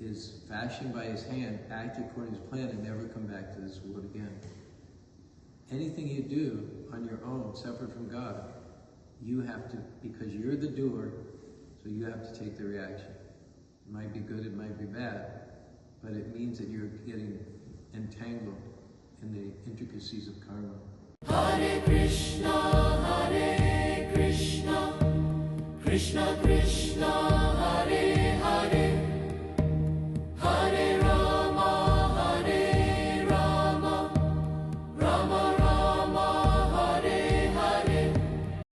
is fashioned by his hand, act according to his plan, and never come back to this world again. Anything you do on your own, separate from God, you have to, because you're the doer, so you have to take the reaction. It might be good, it might be bad, but it means that you're getting entangled in the intricacies of karma. Hare Krishna, Krishna Krishna